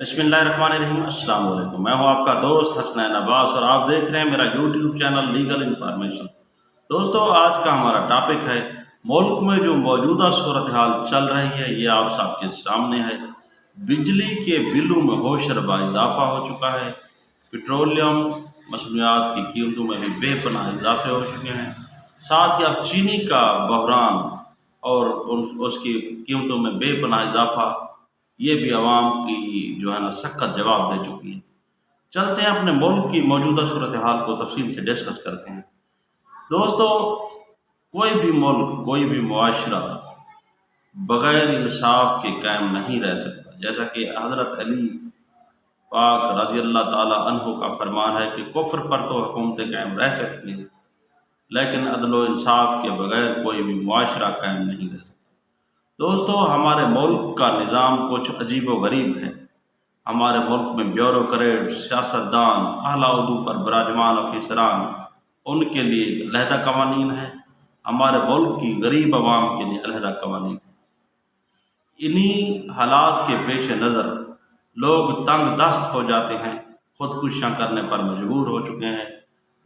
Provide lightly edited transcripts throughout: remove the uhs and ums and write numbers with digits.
बिस्मिल्लाहिर्रहमानिर्रहीम। अस्सलाम वालेकुम। मैं हूं आपका दोस्त हसनैन अब्बास और आप देख रहे हैं मेरा यूट्यूब चैनल लीगल इन्फॉर्मेशन। दोस्तों, आज का हमारा टॉपिक है मुल्क में जो मौजूदा सूरत हाल चल रही है, ये आप सबके सामने है। बिजली के बिलों में होशरबा इजाफा हो चुका है। पेट्रोलियम मसनूआत की कीमतों में भी बेपनाह इजाफे हो चुके हैं। साथ ही अब चीनी का बहरान और उसकी कीमतों में बेपनाह इजाफा, ये भी आवाम की जो है ना सख्त जवाब दे चुकी है। चलते हैं अपने मुल्क की मौजूदा सूरत हाल को तफसील से डिस्कस करते हैं। दोस्तों, कोई भी मुल्क, कोई भी मुआशरा बग़ैर इंसाफ के कायम नहीं रह सकता। जैसा कि हज़रत अली पाक रज़ी अल्लाह ताला अन्हु का फरमान है कि कुफ्र पर तो हुकूमतें कायम रह सकती हैं, लेकिन अदल व इंसाफ के बगैर कोई भी मुआशरा कायम नहीं रह सकता। दोस्तों, हमारे मुल्क का निज़ाम कुछ अजीब व गरीब है। हमारे मुल्क में ब्यूरोक्रेट, सियासतदान, आला उहदों पर विराजमान अफसरान, उनके लिए एक अलहदा कवानीन है। हमारे मुल्क की गरीब आवाम के लिए अलहदा कवानीन है। इन्हीं हालात के पेश नज़र लोग तंग दस्त हो जाते हैं, ख़ुदकुशियाँ करने पर मजबूर हो चुके हैं।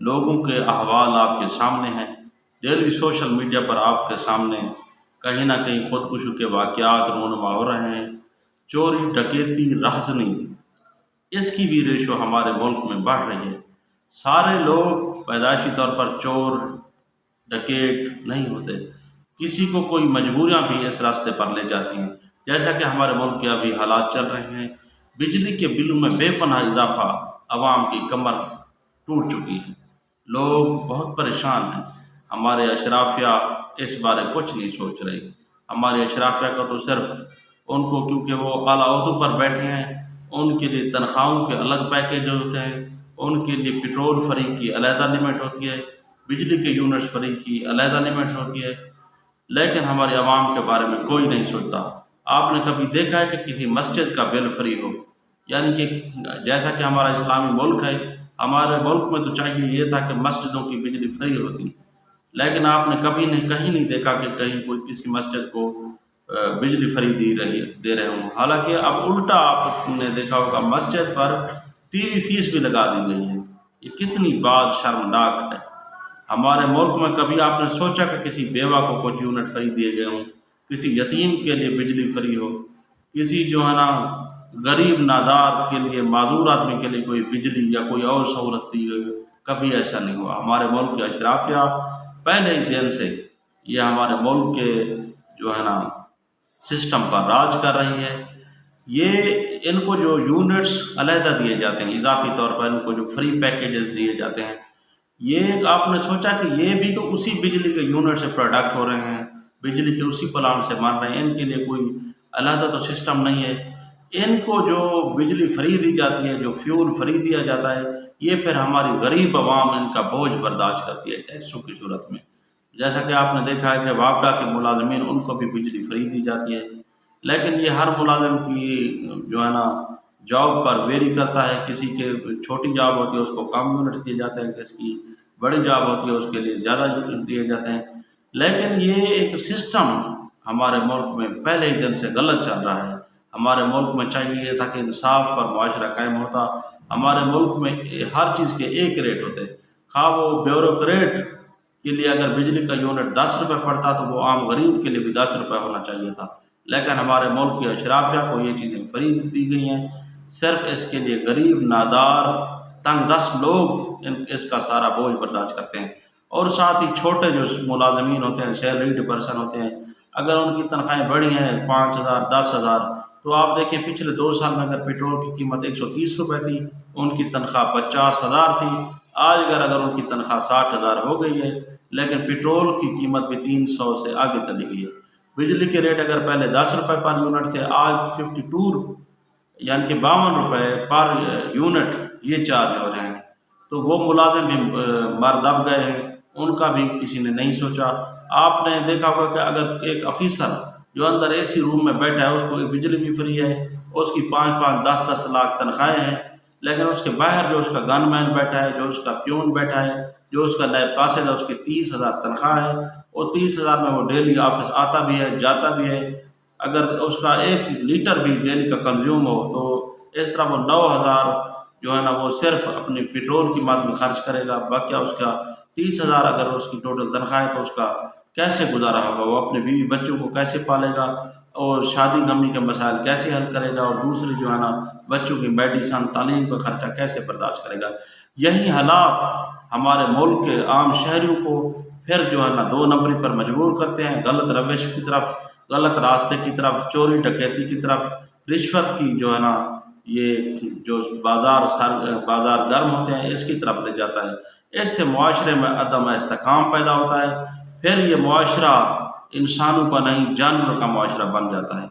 लोगों के अहवाल आपके सामने हैं। डेली सोशल मीडिया पर आपके सामने कहीं ना कहीं ख़ुदकुशी के वाक़यात रूनुमा हो रहे हैं। चोरी, डकैती, राहज़नी, इसकी भी रेशो हमारे मुल्क में बढ़ रही है। सारे लोग पैदाइशी तौर पर चोर, डकैत नहीं होते। किसी को कोई मजबूरियाँ भी इस रास्ते पर ले जाती हैं। जैसा कि हमारे मुल्क के अभी हालात चल रहे हैं, बिजली के बिलों में बेपनाह इजाफा, आवाम की कमर टूट चुकी है। लोग बहुत परेशान हैं। हमारे अशराफिया इस बारे कुछ नहीं सोच रही। हमारे अशराफिया का तो सिर्फ उनको, क्योंकि वो आला ओहदों पर बैठे हैं, उनके लिए तनख्वाहों के अलग पैकेज होते हैं, उनके लिए पेट्रोल फ्री की अलहदा लिमिट होती है, बिजली के यूनिट्स फ्री की अलहदा लिमिट होती है। लेकिन हमारे अवाम के बारे में कोई नहीं सोचता। आपने कभी देखा है कि किसी मस्जिद का बिल फ्री हो? यानी कि जैसा कि हमारा इस्लामी मुल्क है, हमारे मुल्क में तो चाहिए ये था कि मस्जिदों की बिजली फ्री होती, लेकिन आपने कभी नहीं, कहीं नहीं देखा कि कहीं कोई किसी मस्जिद को बिजली फ्री दे रहे हों। हालांकि अब उल्टा आपने देखा होगा, मस्जिद पर टीवी फीस भी लगा दी गई है। ये कितनी बात शर्मनाक है। हमारे मुल्क में कभी आपने सोचा कि किसी बेवा को कुछ यूनिट फ्री दिए गए हों, किसी यतीम के लिए बिजली फ्री हो, किसी जो है ना गरीब नादार के लिए, माजूर आदमी के लिए कोई बिजली या कोई और सहूलत दी गई हो? कभी ऐसा नहीं हुआ। हमारे मुल्क के अशराफिया पहले ही दिन से ये हमारे मुल्क के जो है ना सिस्टम पर राज कर रही है। ये इनको जो यूनिट्स अलहदा दिए जाते हैं, इजाफी तौर पर इनको जो फ्री पैकेजेस दिए जाते हैं, ये आपने सोचा कि ये भी तो उसी बिजली के यूनिट से प्रोडक्ट हो रहे हैं, बिजली के उसी प्लांट से बन रहे हैं। इनके लिए कोई अलहदा तो सिस्टम नहीं है। इनको जो बिजली फ्री दी जाती है, जो फ्यूल फ्री दिया जाता है, ये फिर हमारी गरीब आवाम इनका बोझ बर्दाश्त करती है टैक्सों की सूरत में। जैसा कि आपने देखा है कि वापडा के मुलाजमीन, उनको भी बिजली फ्री दी जाती है, लेकिन ये हर मुलाजिम की जो है ना जॉब पर वेरी करता है। किसी के छोटी जॉब होती है उसको कम यूनिट दिए जाते हैं, किसी बड़ी जॉब होती है उसके लिए ज़्यादा यूनिट दिए जाते हैं। लेकिन ये एक सिस्टम हमारे मुल्क में पहले ही दिन से गलत चल रहा है। हमारे मुल्क में चाहिए था कि इंसाफ पर मुआशरा कायम होता। हमारे मुल्क में हर चीज़ के एक रेट होते, खा वो ब्यूरोक्रेट के लिए अगर बिजली का यूनिट 10 रुपये पड़ता तो वो आम गरीब के लिए भी 10 रुपये होना चाहिए था। लेकिन हमारे मुल्क के अशराफिया को ये चीज़ें फ्री दी गई हैं। सिर्फ इसके लिए गरीब, नादार, तंगदस्त लोग इसका सारा बोझ बर्दाश्त करते हैं। और साथ ही छोटे जो मुलाजमीन होते हैं, सैलरीड पर्सन होते हैं, अगर उनकी तनख्वाहें बढ़ी हैं 5,000, 10,000, तो आप देखें पिछले 2 साल में अगर पेट्रोल की कीमत 130 रुपये थी, उनकी तनख्वाह 50,000 थी। आज अगर उनकी तनख्वाह 60,000 हो गई है, लेकिन पेट्रोल की कीमत भी 300 से आगे चली गई है। बिजली के रेट अगर पहले 10 रुपये पर यूनिट थे, आज 52 यानी कि 52 रुपये पर यूनिट ये चार्ज हो रहे हैं। तो वो मुलाजिम भी मर दब गए हैं, उनका भी किसी ने नहीं सोचा। आपने देखा होगा कि अगर एक ऑफिसर जो अंदर एसी रूम में बैठा है, उसको बिजली भी फ्री है, उसकी 5-5, 10-10 लाख तनख्वाहें हैं, लेकिन उसके बाहर जो उसका गनमैन बैठा है, जो उसका प्यून बैठा है, जो उसका नायब कासिद है, उसकी 30,000 तनख्वाह है। और 30,000 में वो डेली ऑफिस आता भी है, जाता भी है। अगर उसका 1 लीटर भी डेली का कंज्यूम हो तो اس طرح وہ 9,000 جو ہے نا وہ صرف اپنی پیٹرول کی مد میں خرچ کرے گا، باقی اس کا 30,000 اگر اس کی ٹوٹل تنخواہ ہے تو اس کا کیسے گزارا ہوگا؟ وہ اپنے بیوی بچوں کو کیسے پالے گا اور شادی غمی کے مسائل کیسے حل کرے گا، اور دوسری جو ہے نا بچوں کی میڈیسن تعلیم کا خرچہ کیسے برداشت کرے گا؟ یہی حالات ہمارے ملک کے عام شہریوں کو پھر جو ہے نا 2 نمبری پر مجبور کرتے ہیں، غلط روش کی طرف، غلط راستے کی طرف، چوری ڈکیتی کی طرف، رشوت کی جو ہے نا یہ جو بازار گرم ہوتے ہیں اس کی طرف لے جاتا ہے۔ اس سے معاشرے میں عدم استحکام پیدا ہوتا ہے، پھر یہ معاشرہ انسانوں کا نہیں جانوروں کا معاشرہ بن جاتا ہے۔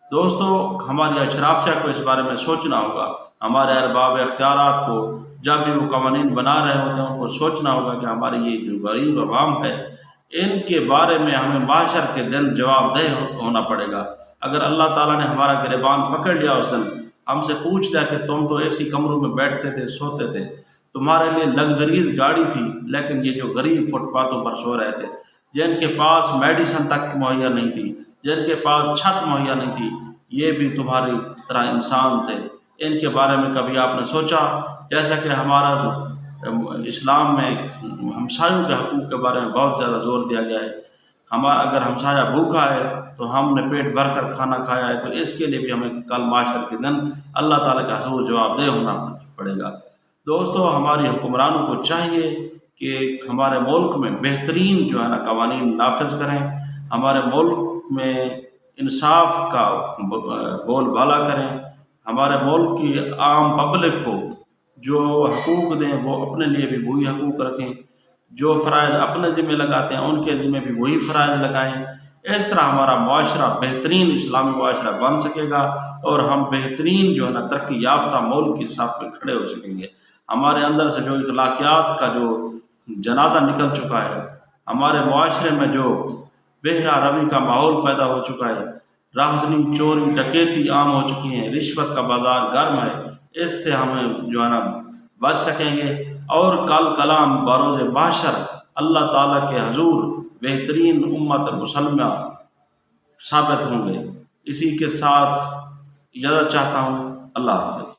دوستو، ہماری اشرافیہ کو اس بارے میں سوچنا ہوگا، ہمارے ارباب اختیارات کو جب بھی وہ قوانین بنا رہے ہوتے ہیں ان کو سوچنا ہوگا کہ ہماری یہ جو غریب عوام ہے ان کے بارے میں ہمیں محشر کے دن جواب دہ ہونا پڑے گا۔ اگر اللہ تعالیٰ نے ہمارا گریبان پکڑ لیا اس دن، ہم سے پوچھ لیا کہ تم تو ایسی کمروں میں بیٹھتے تھے، سوتے تھے، تمہارے لیے لگژریز گاڑی تھی، لیکن یہ جو غریب فٹ پاتھوں پر سو رہے تھے، جن کے پاس میڈیسن تک مہیا نہیں تھی، جن کے پاس چھت مہیا نہیں تھی، یہ بھی تمہاری طرح انسان تھے، ان کے بارے میں کبھی آپ نے سوچا؟ جیسا کہ ہمارا اسلام میں ہمسایوں کے حقوق کے بارے میں بہت زیادہ زور دیا گیا ہے۔ اگر ہمسایہ بھوکا ہے تو ہم نے پیٹ بھر کر کھانا کھایا ہے، تو اس کے لیے بھی ہمیں کل معاشر کے دن اللہ تعالیٰ کے حضور جواب دہ ہونا پڑے گا۔ دوستو، ہماری حکمرانوں کو چاہیے کہ ہمارے ملک میں بہترین جو ہے نا قوانین نافذ کریں، ہمارے ملک میں انصاف کا بول بالا کریں، ہمارے ملک کی عام پبلک کو جو حقوق دیں وہ اپنے لیے بھی وہی حقوق رکھیں، جو فرائض اپنے ذمہ لگاتے ہیں ان کے ذمہ بھی وہی فرائض لگائیں۔ اس طرح ہمارا معاشرہ بہترین اسلامی معاشرہ بن سکے گا اور ہم بہترین جو ہے نا ترقی یافتہ ملک کی صف میں کھڑے ہو سکیں گے۔ ہمارے اندر سے جو اخلاقیات کا جو جنازہ نکل چکا ہے، ہمارے معاشرے میں جو بہرا روی کا ماحول پیدا ہو چکا ہے، رازنی، چوری، ڈکیتی عام ہو چکی ہیں، رشوت کا بازار گرم ہے، اس سے ہمیں جو ہے نا بچ سکیں گے اور کل کلام بروز محشر اللہ تعالیٰ کے حضور بہترین امت مسلمہ ثابت ہوں گے۔ اسی کے ساتھ اجازت چاہتا ہوں، اللہ حافظ۔